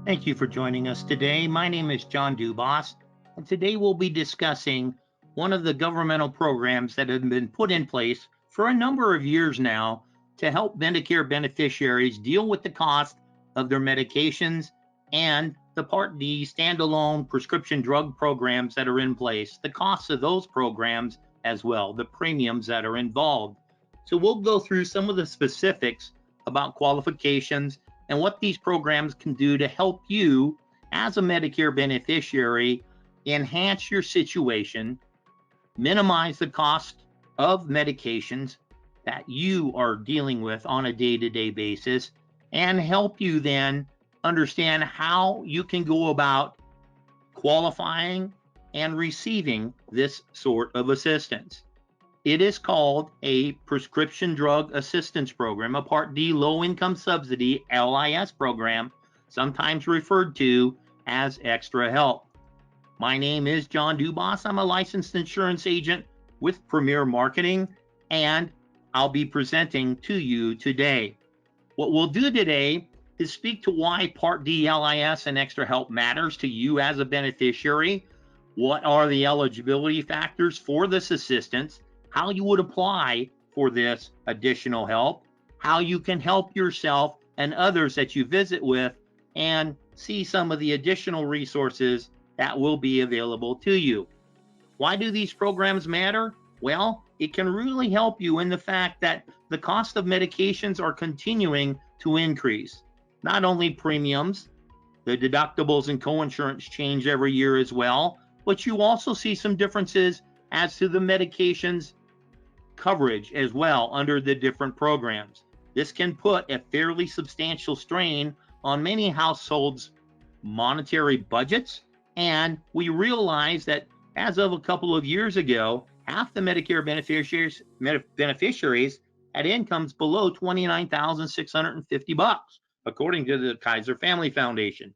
Thank you for joining us today. My name is John Dubas, and today we'll be discussing one of the governmental programs that have been put in place for a number of years now to help Medicare beneficiaries deal with the cost of their medications and the Part D standalone prescription drug programs that are in place, the costs of those programs as well, the premiums that are involved. So we'll go through some of the specifics about qualifications and what these programs can do to help you as a Medicare beneficiary enhance your situation, minimize the cost of medications that you are dealing with on a day-to-day basis, and help you then understand how you can go about qualifying and receiving this sort of assistance. It is called a Prescription Drug Assistance Program, a Part D Low Income Subsidy LIS program, sometimes referred to as Extra Help. My name is John Dubas. I'm a licensed insurance agent with Premier Marketing, and I'll be presenting to you today. What we'll do today is speak to why Part D LIS and Extra Help matters to you as a beneficiary, what are the eligibility factors for this assistance, how you would apply for this additional help, how you can help yourself and others that you visit with, and see some of the additional resources that will be available to you. Why do these programs matter? Well, it can really help you in the fact that the cost of medications are continuing to increase. Not only premiums, the deductibles and coinsurance change every year as well, but you also see some differences as to the medications coverage as well under the different programs. This can put a fairly substantial strain on many households' monetary budgets, and we realize that as of a couple of years ago, half the Medicare beneficiaries had incomes below $29,650, according to the Kaiser Family Foundation.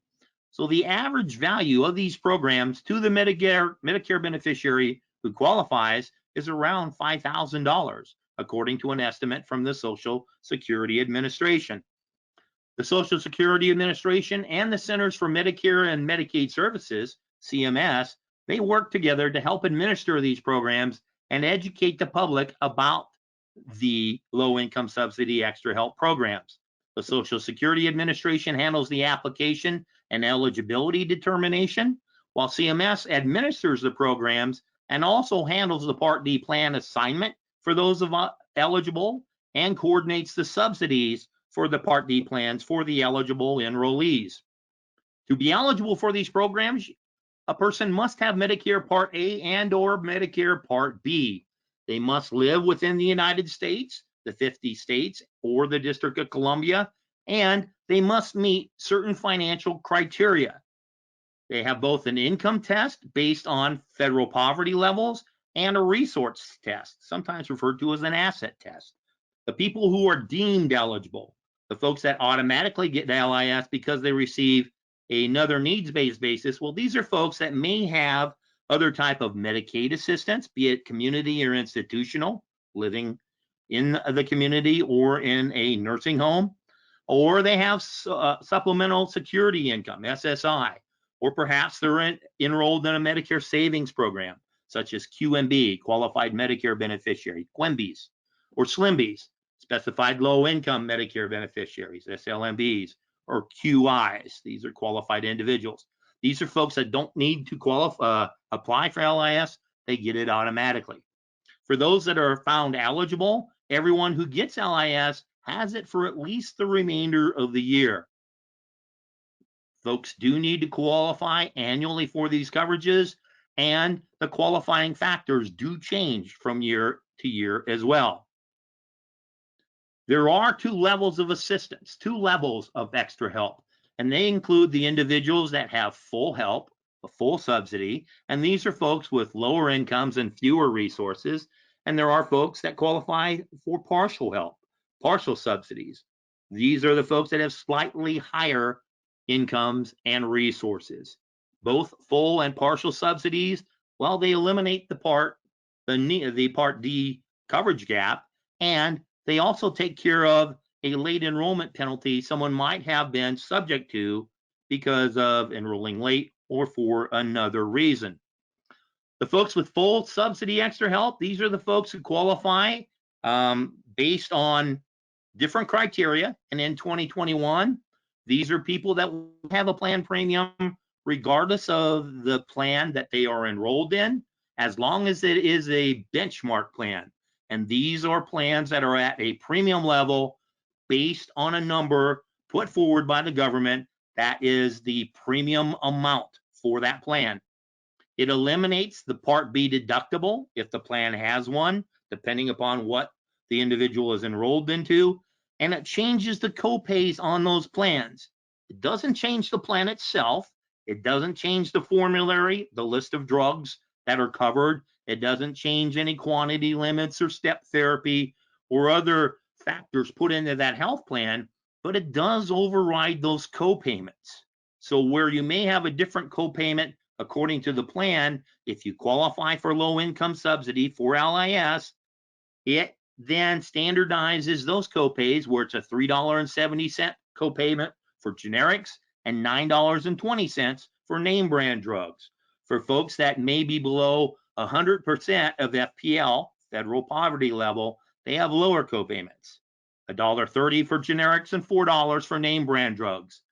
So the average value of these programs to the Medicare beneficiary who qualifies is around $5,000, according to an estimate from the Social Security Administration. The Social Security Administration and the Centers for Medicare and Medicaid Services, CMS, they work together to help administer these programs and educate the public about the low income subsidy extra help programs. The Social Security Administration handles the application and eligibility determination, while CMS administers the programs and also handles the Part D plan assignment for those eligible and coordinates the subsidies for the Part D plans for the eligible enrollees. To be eligible for these programs, a person must have Medicare Part A and or Medicare Part B. They must live within the United States, the 50 states, or the District of Columbia, and they must meet certain financial criteria. They have both an income test based on federal poverty levels and a resource test, sometimes referred to as an asset test. The people who are deemed eligible, the folks that automatically get the LIS because they receive another needs-based basis, well, these are folks that may have other type of Medicaid assistance, be it community or institutional, living in the community or in a nursing home, or they have supplemental security income, SSI, or perhaps they're enrolled in a Medicare savings program, such as QMB, Qualified Medicare Beneficiary, QMBs, or SLIMBs, Specified Low Income Medicare Beneficiaries, SLMBs, or QIs. These are qualified individuals. These are folks that don't need to apply for LIS. They get it automatically. For those that are found eligible, everyone who gets LIS has it for at least the remainder of the year. Folks do need to qualify annually for these coverages, and the qualifying factors do change from year to year as well. There are two levels of assistance, two levels of extra help, and they include the individuals that have full help, a full subsidy, and these are folks with lower incomes and fewer resources, and there are folks that qualify for partial help, partial subsidies. These are the folks that have slightly higher incomes and resources. Both full and partial subsidies, well, they eliminate the Part D coverage gap, and they also take care of a late enrollment penalty someone might have been subject to because of enrolling late or for another reason. The folks with full subsidy extra help, these are the folks who qualify based on different criteria. And in 2021, these are people that have a plan premium regardless of the plan that they are enrolled in, as long as it is a benchmark plan. And these are plans that are at a premium level based on a number put forward by the government that is the premium amount for that plan. It eliminates the Part B deductible if the plan has one, depending upon what the individual is enrolled into, and it changes the copays on those plans. It doesn't change the plan itself. It doesn't change the formulary, the list of drugs that are covered. It doesn't change any quantity limits or step therapy or other factors put into that health plan, but it does override those copayments. So where you may have a different copayment according to the plan, if you qualify for low income subsidy for LIS, it then standardizes those copays where it's a $3.70 copayment for generics and $9.20 for name brand drugs. For folks that may be below 100% of FPL, federal poverty level, they have lower copayments. $1.30 for generics and $4 for name brand drugs.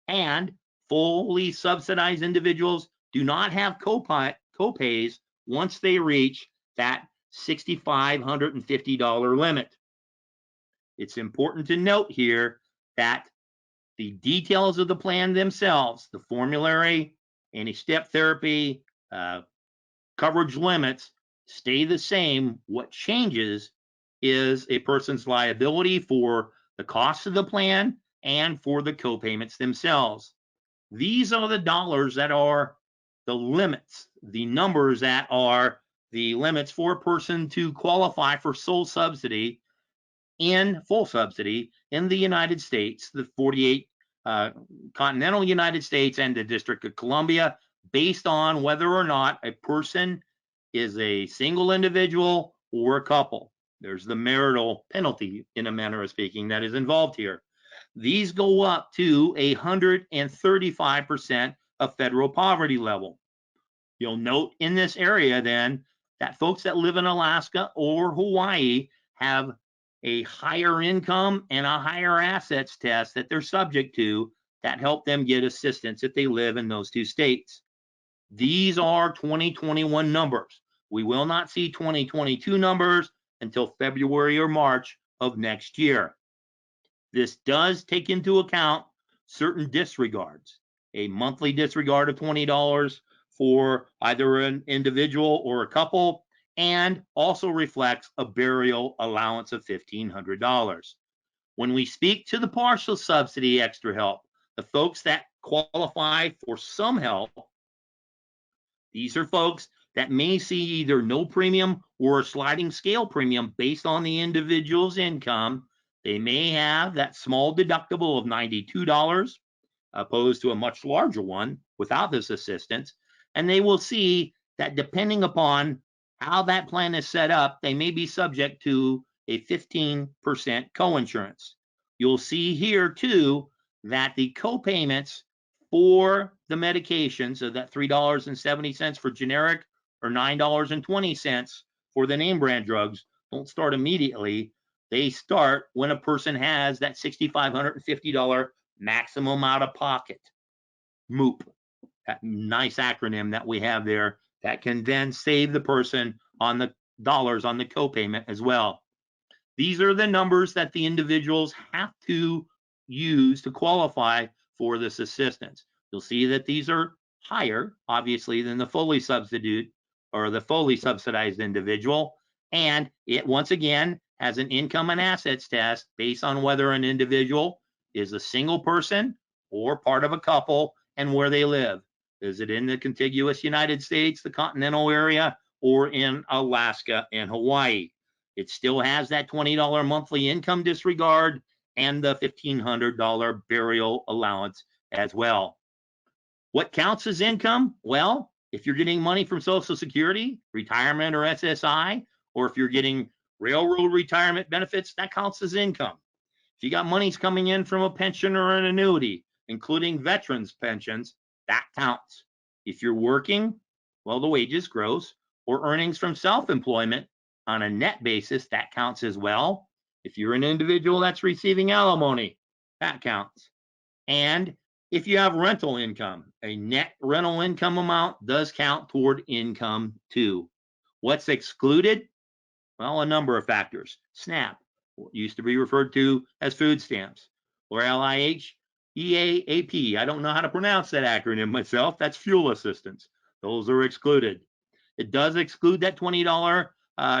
And fully subsidized individuals do not have copays once they reach that $6,550 limit. It's important to note here that the details of the plan themselves, the formulary, any step therapy, coverage limits, stay the same. What changes is a person's liability for the cost of the plan and for the copayments themselves. These are the dollars that are the limits, the numbers that are the limits for a person to qualify for full subsidy in the United States, the 48 continental United States and the District of Columbia, based on whether or not a person is a single individual or a couple. There's the marital penalty, in a manner of speaking, that is involved here. These go up to 135% of federal poverty level. You'll note in this area then that folks that live in Alaska or Hawaii have a higher income and a higher assets test that they're subject to that help them get assistance if they live in those two states. These are 2021 numbers. We will not see 2022 numbers until February or March of next year. This does take into account certain disregards, a monthly disregard of $20 for either an individual or a couple, and also reflects a burial allowance of $1,500. When we speak to the partial subsidy extra help, the folks that qualify for some help, these are folks that may see either no premium or a sliding scale premium based on the individual's income. They may have that small deductible of $92 opposed to a much larger one without this assistance. And they will see that depending upon how that plan is set up, they may be subject to a 15% coinsurance. You'll see here too that the copayments for the medications, so that $3.70 for generic or $9.20 for the name brand drugs, don't start immediately. They start when a person has that $6,550 maximum out of pocket. MOOP, that nice acronym that we have there that can then save the person on the dollars on the copayment as well. These are the numbers that the individuals have to use to qualify for this assistance. You'll see that these are higher, obviously, than the fully subsidized or the fully subsidized individual. And it, once again, has an income and assets test based on whether an individual is a single person or part of a couple and where they live. Is it in the contiguous United States, the continental area, or in Alaska and Hawaii? It still has that $20 monthly income disregard and the $1,500 burial allowance as well. What counts as income? Well, if you're getting money from Social Security, retirement, or SSI, or if you're getting railroad retirement benefits, that counts as income. If you got monies coming in from a pension or an annuity, including veterans pensions, that counts. If you're working, well, the wages gross, or earnings from self-employment on a net basis, that counts as well. If you're an individual that's receiving alimony, that counts. And if you have rental income, a net rental income amount does count toward income too. What's excluded? Well, a number of factors. SNAP, what used to be referred to as food stamps, or LIH, EAAP. I don't know how to pronounce that acronym myself. That's fuel assistance. Those are excluded. It does exclude that $20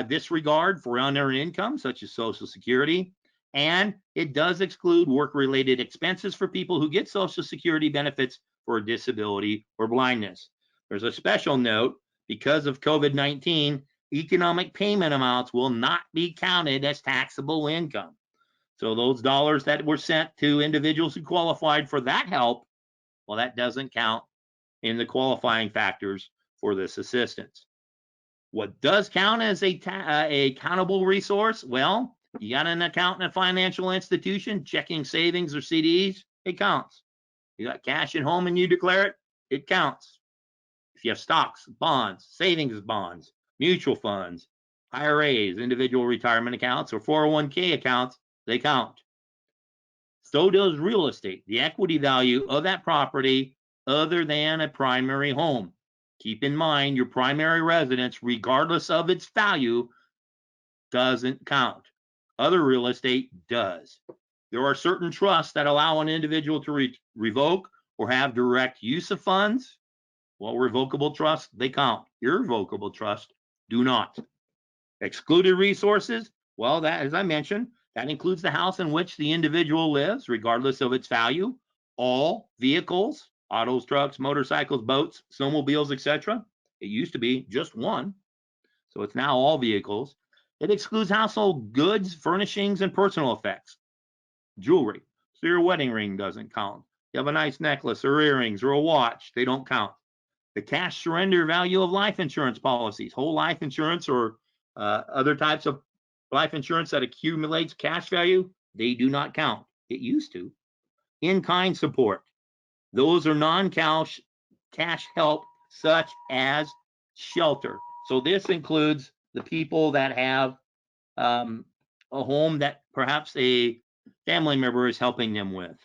disregard for unearned income, such as Social Security. And it does exclude work-related expenses for people who get Social Security benefits for disability or blindness. There's a special note, because of COVID-19, economic payment amounts will not be counted as taxable income. So those dollars that were sent to individuals who qualified for that help, well, that doesn't count in the qualifying factors for this assistance. What does count as a countable resource? Well, you got an account in a financial institution, checking, savings, or CDs, it counts. You got cash at home and you declare it, it counts. If you have stocks, bonds, savings bonds, mutual funds, IRAs, individual retirement accounts, or 401k accounts, they count. So does real estate, the equity value of that property other than a primary home. Keep in mind, your primary residence, regardless of its value, doesn't count. Other real estate does. There are certain trusts that allow an individual to revoke or have direct use of funds. Well, revocable trusts, they count. Irrevocable trusts do not. Excluded resources, well, that, as I mentioned, that includes the house in which the individual lives, regardless of its value, all vehicles, autos, trucks, motorcycles, boats, snowmobiles, etc. It used to be just one, so it's now all vehicles. It excludes household goods, furnishings, and personal effects. Jewelry, so your wedding ring doesn't count. You have a nice necklace or earrings or a watch, they don't count. The cash surrender value of life insurance policies, whole life insurance or other types of life insurance that accumulates cash value, they do not count. It used to. In-kind support, those are non-cash help such as shelter. So this includes the people that have a home that perhaps a family member is helping them with.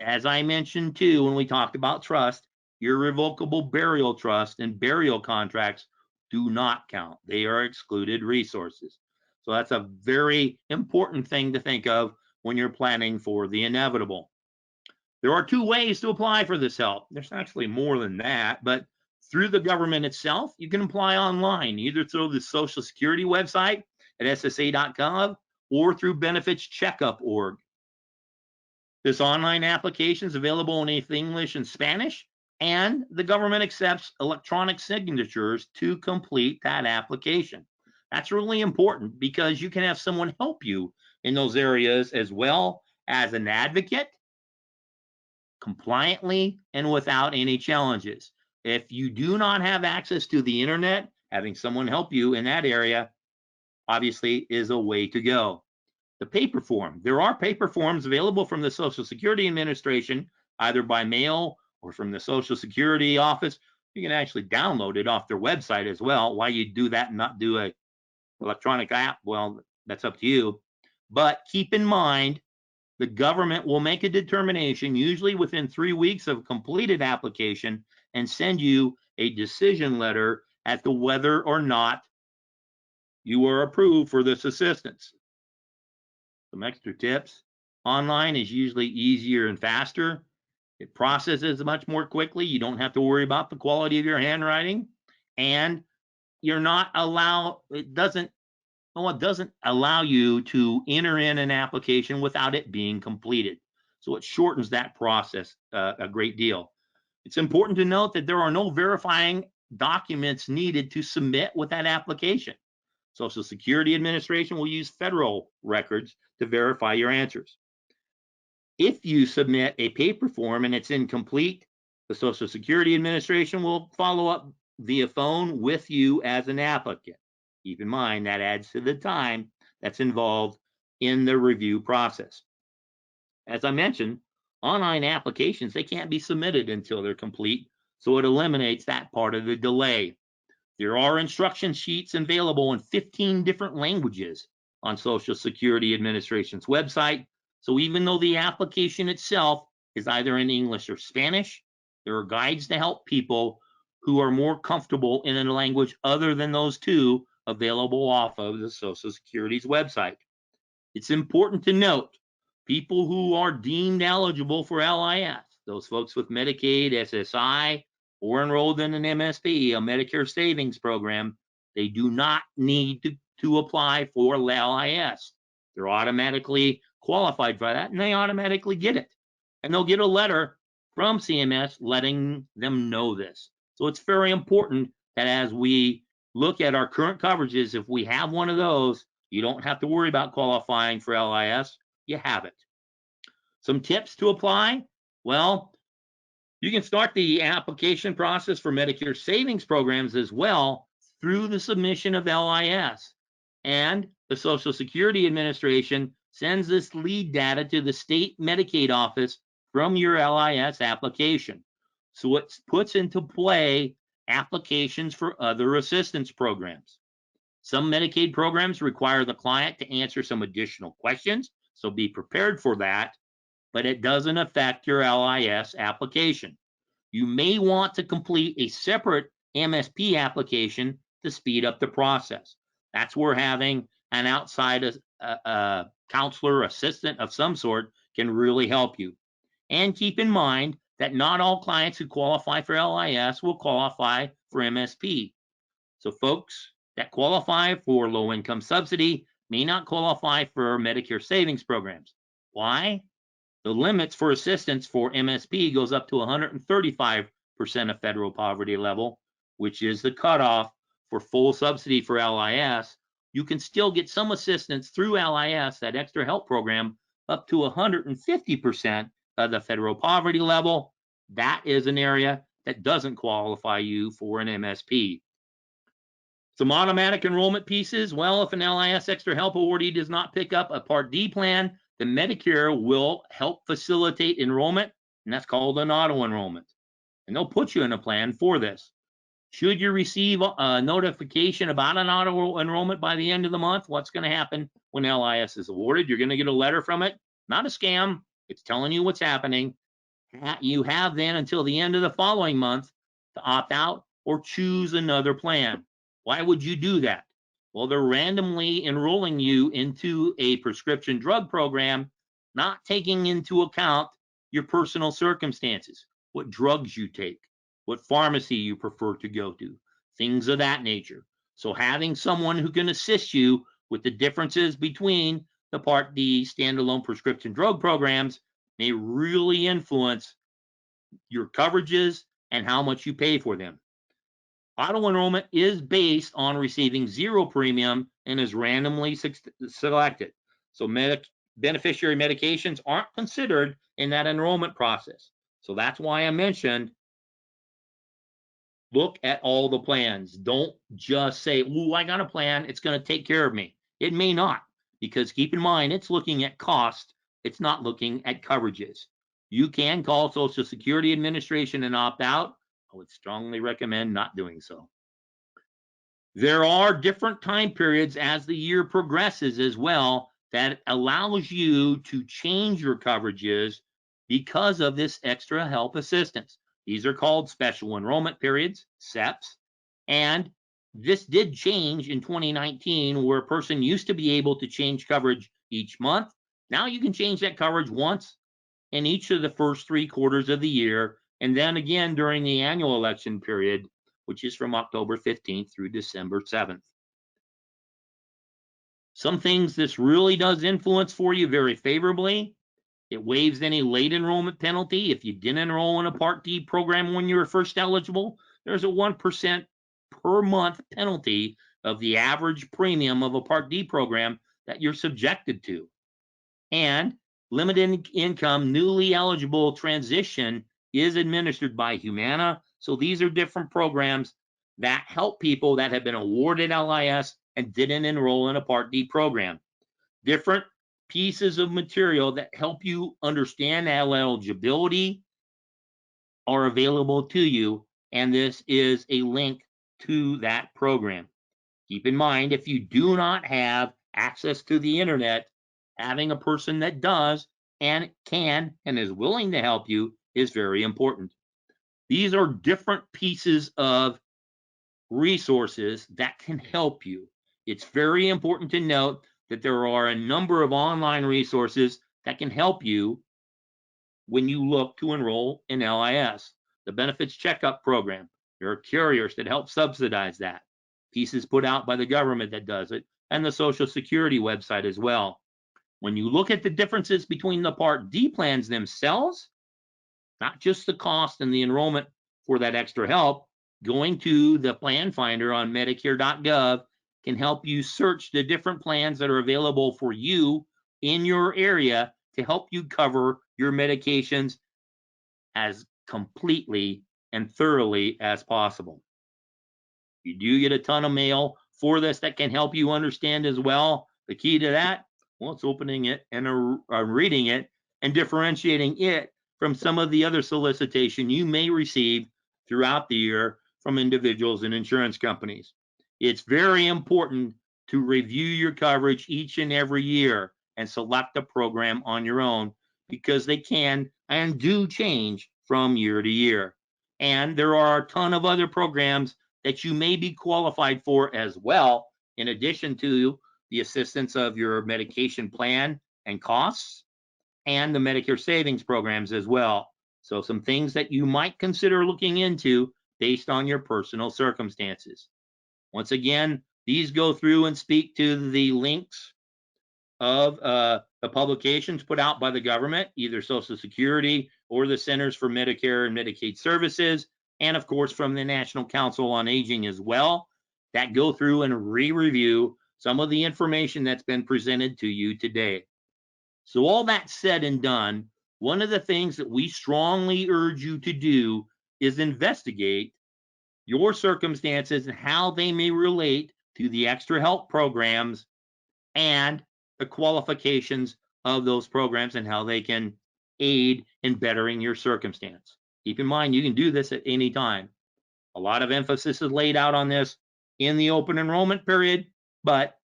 As I mentioned too, when we talked about trust, irrevocable burial trust and burial contracts do not count. They are excluded resources. So that's a very important thing to think of when you're planning for the inevitable. There are two ways to apply for this help. There's actually more than that, but through the government itself, you can apply online, either through the Social Security website at ssa.gov or through benefitscheckup.org. This online application is available in English and Spanish, and the government accepts electronic signatures to complete that application. That's really important because you can have someone help you in those areas as well as an advocate, compliantly and without any challenges. If you do not have access to the internet, having someone help you in that area obviously is a way to go. The paper form. There are paper forms available from the Social Security Administration, either by mail or from the Social Security office. You can actually download it off their website as well. Why you do that and not do a electronic app, well, that's up to you. But keep in mind, the government will make a determination, usually within 3 weeks of completed application, and send you a decision letter as to whether or not you are approved for this assistance. Some extra tips. Online is usually easier and faster. It processes much more quickly. You don't have to worry about the quality of your handwriting. And you're not allowed, it doesn't allow you to enter in an application without it being completed. So it shortens that process a great deal. It's important to note that there are no verifying documents needed to submit with that application. Social Security Administration will use federal records to verify your answers. If you submit a paper form and it's incomplete, the Social Security Administration will follow up via phone with you as an applicant. Keep in mind that adds to the time that's involved in the review process. As I mentioned, Online applications, they can't be submitted until they're complete, so it eliminates that part of the delay. There are instruction sheets available in 15 different languages on Social Security Administration's website. So even though the application itself is either in English or Spanish, there are guides to help people who are more comfortable in a language other than those two available off of the Social Security's website. It's important to note people who are deemed eligible for LIS, those folks with Medicaid, SSI, or enrolled in an MSP, a Medicare Savings Program, they do not need to apply for LIS. They're automatically qualified for that, and they automatically get it. And they'll get a letter from CMS letting them know this. So it's very important that as we look at our current coverages, if we have one of those, you don't have to worry about qualifying for LIS. You have it. Some tips to apply. Well, you can start the application process for Medicare savings programs as well through the submission of LIS. And the Social Security Administration sends this lead data to the state Medicaid office from your LIS application. So it puts into play applications for other assistance programs. Some Medicaid programs require the client to answer some additional questions, so be prepared for that, but it doesn't affect your LIS application. You may want to complete a separate MSP application to speed up the process. That's where having an outside counselor, assistant of some sort can really help you. And keep in mind that not all clients who qualify for LIS will qualify for MSP. So folks that qualify for low income subsidy may not qualify for Medicare savings programs. Why? The limits for assistance for MSP goes up to 135% of federal poverty level, which is the cutoff for full subsidy for LIS. You can still get some assistance through LIS, that extra help program, up to 150% of the federal poverty level. That is an area that doesn't qualify you for an MSP. Some automatic enrollment pieces. Well, if an LIS extra help awardee does not pick up a Part D plan, the Medicare will help facilitate enrollment, and that's called an auto enrollment. And they'll put you in a plan for this. Should you receive a notification about an auto enrollment by the end of the month, what's going to happen when LIS is awarded? You're going to get a letter from it. Not a scam. It's telling you what's happening. You have then until the end of the following month to opt out or choose another plan. Why would you do that? Well, they're randomly enrolling you into a prescription drug program, not taking into account your personal circumstances, what drugs you take, what pharmacy you prefer to go to, things of that nature. So having someone who can assist you with the differences between the Part D standalone prescription drug programs may really influence your coverages and how much you pay for them. Auto enrollment is based on receiving zero premium and is randomly selected. So beneficiary medications aren't considered in that enrollment process. So that's why I mentioned look at all the plans. Don't just say, "Ooh, I got a plan. It's going to take care of me." It may not, because keep in mind, it's looking at cost. It's not looking at coverages. You can call Social Security Administration and opt out. I would strongly recommend not doing so. There are different time periods as the year progresses as well that allows you to change your coverages because of this extra help assistance. These are called special enrollment periods, SEPs, and this did change in 2019 where a person used to be able to change coverage each month. Now you can change that coverage once in each of the first 3 quarters of the year, and then again during the annual election period, which is from October 15th through December 7th. Some things this really does influence for you very favorably. It waives any late enrollment penalty. If you didn't enroll in a Part D program when you were first eligible, there's a 1% per month penalty of the average premium of a Part D program that you're subjected to. And limited income newly eligible transition is administered by Humana. So these are different programs that help people that have been awarded LIS and didn't enroll in a Part D program. Different pieces of material that help you understand eligibility are available to you, and this is a link to that program. Keep in mind, if you do not have access to the internet, having a person that does and can and is willing to help you is very important. These are different pieces of resources that can help you. It's very important to note that there are a number of online resources that can help you when you look to enroll in LIS. The benefits checkup program, there are carriers that help subsidize that. Pieces put out by the government that does it, and the Social Security website as well. When you look at the differences between the Part D plans themselves, not just the cost and the enrollment for that extra help, going to the plan finder on Medicare.gov can help you search the different plans that are available for you in your area to help you cover your medications as completely and thoroughly as possible. You do get a ton of mail for this that can help you understand as well. The key to that, well, it's opening it and reading it and differentiating it from some of the other solicitation you may receive throughout the year from individuals and insurance companies. It's very important to review your coverage each and every year and select a program on your own, because they can and do change from year to year. And there are a ton of other programs that you may be qualified for as well, in addition to the assistance of your medication plan and costs and the Medicare savings programs as well. So some things that you might consider looking into based on your personal circumstances. Once again, these go through and speak to the links of the publications put out by the government, either Social Security or the Centers for Medicare and Medicaid Services, and of course from the National Council on Aging as well, that go through and re-review some of the information that's been presented to you today. So all that said and done, one of the things that we strongly urge you to do is investigate your circumstances and how they may relate to the extra help programs and the qualifications of those programs and how they can aid in bettering your circumstance. Keep in mind, you can do this at any time. A lot of emphasis is laid out on this in the open enrollment period, but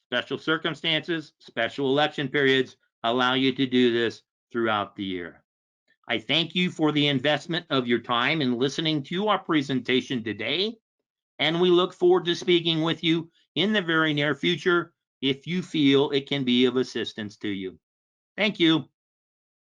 special circumstances, special election periods allow you to do this throughout the year. I thank you for the investment of your time in listening to our presentation today, and we look forward to speaking with you in the very near future if you feel it can be of assistance to you. Thank you.